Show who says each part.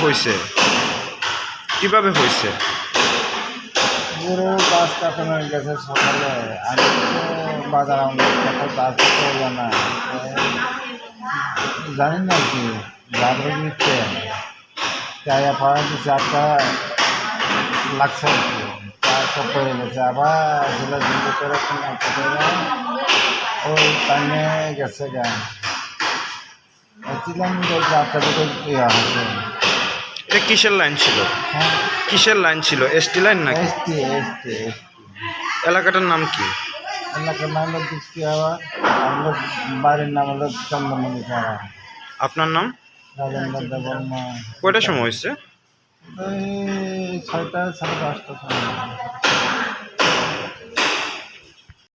Speaker 1: হয়েছে? কিভাবে হয়েছে?
Speaker 2: গরু গাছ কাটানো গেছে সকালে। আমি তো বাজার গাছ করলো না, জানি না কি যাদের নিচ্ছে চায়া পাওয়া দিচ্ছে, একটা লাগছে আর কি, চারটা পড়ে গেছে। আবার সেটা দিতে করে ওই টাইমে গেছে গা ছিলাম চারটা দিকে ইয়ে হয়েছে।
Speaker 1: এটা কিসের লাইন ছিল?
Speaker 2: হ্যাঁ,
Speaker 1: কিসের লাইন ছিল? এসটি লাইন নাকি?
Speaker 2: ST ST ST.
Speaker 1: এলাকাটার নাম কি?
Speaker 2: এলাকার নাম হলো দৃষ্টি হাওয়া, আমাদের বাড়ির নাম হলো চন্দ্রমণি পাড়া।
Speaker 1: আপনার নাম?
Speaker 2: রাজেন্দ্র দেববর্মা।
Speaker 1: কয়টার সময় হয়েছে?
Speaker 2: ওই 6টা 5:30টার সময়।